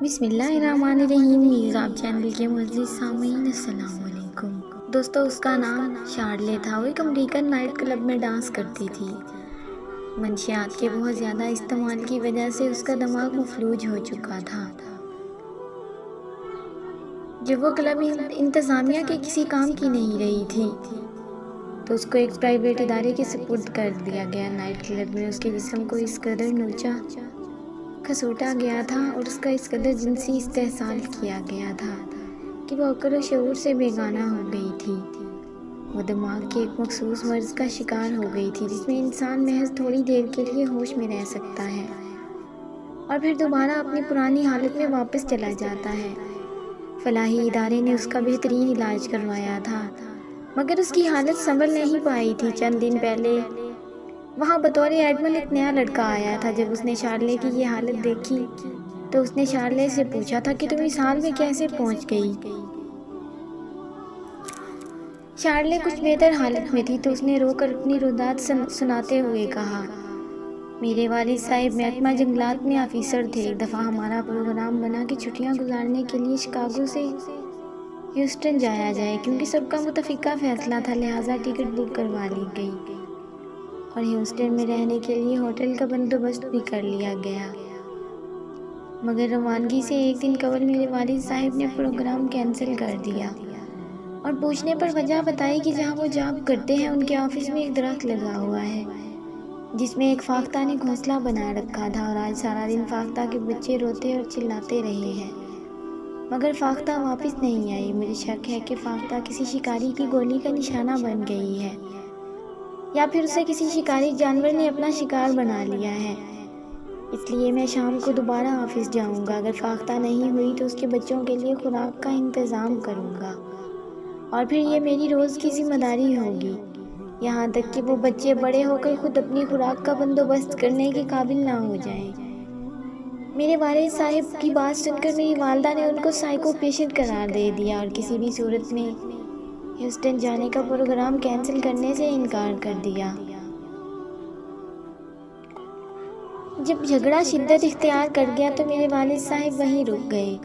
بسم اللہ الرحمن الرحیم۔ میرزاب چینل کے معزز سامعین السلام علیکم۔ دوستو، اس کا نام شارلے تھا۔ وہ ایک امریکن نائٹ کلب میں ڈانس کرتی تھی۔ منشیات کے بہت زیادہ استعمال کی وجہ سے اس کا دماغ مفلوج ہو چکا تھا۔ جب وہ کلب انتظامیہ کے کسی کام کی نہیں رہی تھی تو اس کو ایک پرائیویٹ ادارے کے سپرد کر دیا گیا۔ نائٹ کلب میں اس کے جسم کو اس قدر نوچا کھسوٹا گیا تھا اور اس کا اس قدر جنسی استحصال کیا گیا تھا کہ وہ عقل و شعور سے بیگانہ ہو گئی تھی۔ وہ دماغ کے ایک مخصوص مرض کا شکار ہو گئی تھی جس میں انسان محض تھوڑی دیر کے لیے ہوش میں رہ سکتا ہے اور پھر دوبارہ اپنی پرانی حالت میں واپس چلا جاتا ہے۔ فلاحی ادارے نے اس کا بہترین علاج کروایا تھا مگر اس کی حالت سنبھل نہیں پائی تھی۔ چند دن پہلے وہاں بطور ایڈمن ایک نیا لڑکا آیا تھا۔ جب اس نے شارلے کی یہ حالت دیکھی تو اس نے شارلے سے پوچھا تھا کہ تم اس حال میں کیسے پہنچ گئی؟ شارلے کچھ بہتر حالت میں تھی تو اس نے رو کر اپنی رودات سناتے ہوئے کہا، میرے والد صاحب محکمہ جنگلات میں آفیسر تھے۔ ایک دفعہ ہمارا پروگرام بنا کہ چھٹیاں گزارنے کے لیے شکاگو سے ہیوسٹن جایا جائے۔ کیونکہ سب کا متفقہ فیصلہ تھا لہٰذا ٹکٹ بک کروا لی گئی اور ہیوسٹن میں رہنے کے لیے ہوٹل کا بندوبست بھی کر لیا گیا۔ مگر روانگی سے ایک دن قبل میرے والد صاحب نے پروگرام کینسل کر دیا اور پوچھنے پر وجہ بتائی کہ جہاں وہ جاب کرتے ہیں ان کے آفس میں ایک درخت لگا ہوا ہے جس میں ایک فاختہ نے گھونسلہ بنا رکھا تھا اور آج سارا دن فاختہ کے بچے روتے اور چلاتے رہے ہیں مگر فاختہ واپس نہیں آئی۔ مجھے شک ہے کہ فاختہ کسی شکاری کی گولی کا نشانہ بن گئی ہے یا پھر اسے کسی شکاری جانور نے اپنا شکار بنا لیا ہے۔ اس لیے میں شام کو دوبارہ آفس جاؤں گا۔ اگر فاختہ نہیں ہوئی تو اس کے بچوں کے لیے خوراک کا انتظام کروں گا اور پھر یہ میری روز کی ذمہ داری ہوگی یہاں تک کہ وہ بچے بڑے ہو کر خود اپنی خوراک کا بندوبست کرنے کے قابل نہ ہو جائیں۔ میرے والد صاحب کی بات سن کر میری والدہ نے ان کو سائیکو پیشنٹ قرار دے دیا اور کسی بھی صورت میں ہیوسٹن جانے کا پروگرام کینسل کرنے سے انکار کر دیا۔ جب جھگڑا شدت اختیار کر گیا تو میرے والد صاحب وہیں رک گئے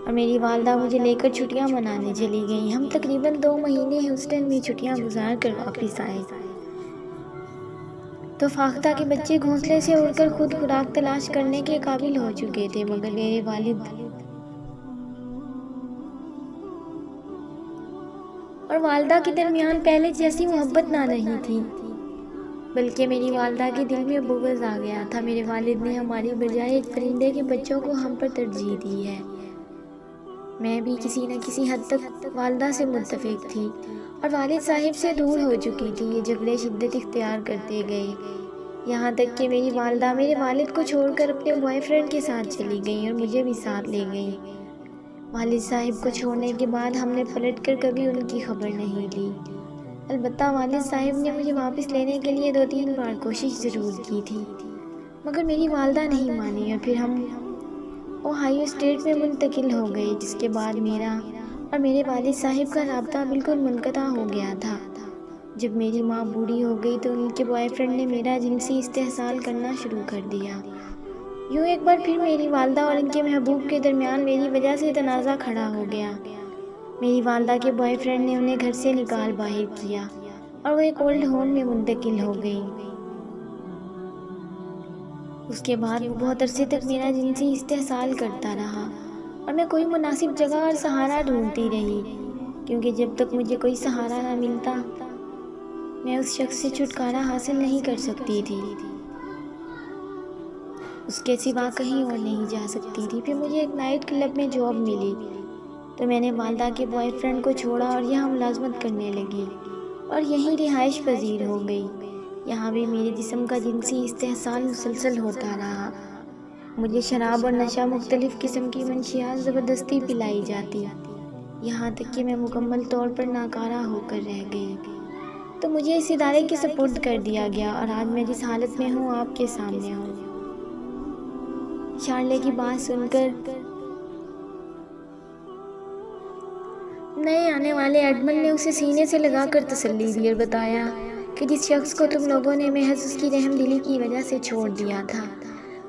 اور میری والدہ مجھے لے کر چھٹیاں منانے چلی گئیں۔ ہم تقریباً 2 مہینے ہیوسٹن میں چھٹیاں گزار کر واپس آئے تو فاختہ کے بچے گھونسلے سے اڑ کر خود خوراک تلاش کرنے کے قابل ہو چکے تھے مگر میرے والد اور والدہ کے درمیان پہلے جیسی محبت نہ رہی تھی بلکہ میری والدہ کے دل میں بغض آ گیا تھا۔ میرے والد نے ہماری بجائے ایک پرندے کے بچوں کو ہم پر ترجیح دی ہے۔ میں بھی کسی نہ کسی حد تک والدہ سے متفق تھی اور والد صاحب سے دور ہو چکی تھی۔ یہ جھگڑے شدت اختیار کرتے گئے یہاں تک کہ میری والدہ میرے والد کو چھوڑ کر اپنے بوائے فرینڈ کے ساتھ چلی گئیں اور مجھے بھی ساتھ لے گئیں۔ والد صاحب کو چھوڑنے کے بعد ہم نے پلٹ کر کبھی ان کی خبر نہیں لی۔ البتہ والد صاحب نے مجھے واپس لینے کے لیے 2-3 بار کوشش ضرور کی تھی مگر میری والدہ نہیں مانی اور پھر ہم اوہائیو اسٹیٹ میں منتقل ہو گئے جس کے بعد میرا اور میرے والد صاحب کا رابطہ بالکل منقطع ہو گیا تھا۔ جب میری ماں بوڑھی ہو گئی تو ان کے بوائے فرینڈ نے میرا جنسی استحصال کرنا شروع کر دیا۔ یوں ایک بار پھر میری والدہ اور ان کے محبوب کے درمیان میری وجہ سے تنازع کھڑا ہو گیا۔ میری والدہ کے بوائے فرینڈ نے انہیں گھر سے نکال باہر کیا اور وہ ایک اولڈ ہوم میں منتقل ہو گئی۔ اس کے بعد وہ بہت عرصے تک میرا جنسی استحصال کرتا رہا اور میں کوئی مناسب جگہ اور سہارا ڈھونڈتی رہی کیونکہ جب تک مجھے کوئی سہارا نہ ملتا میں اس شخص سے چھٹکارا حاصل نہیں کر سکتی تھی۔ اس کے سوا کہیں اور نہیں جا سکتی تھی۔ پھر مجھے ایک نائٹ کلب میں جاب ملی تو میں نے والدہ کے بوائے فرینڈ کو چھوڑا اور یہاں ملازمت کرنے لگی اور یہیں رہائش پذیر ہو گئی۔ یہاں بھی میرے جسم کا جنسی استحصال مسلسل ہوتا رہا۔ مجھے شراب اور نشہ مختلف قسم کی منشیات زبردستی پلائی جاتی یہاں تک کہ میں مکمل طور پر ناکارہ ہو کر رہ گئی تو مجھے اس ادارے کے سپرد کر دیا گیا اور آج میں جس حالت میں ہوں آپ کے سامنے ہوں۔ شارلے کی بات سن کر نئے آنے والے ایڈمن نے اسے سینے سے لگا کر تسلی دی اور بتایا کہ جس شخص کو تم لوگوں نے محض اس کی رحم دلی کی وجہ سے چھوڑ دیا تھا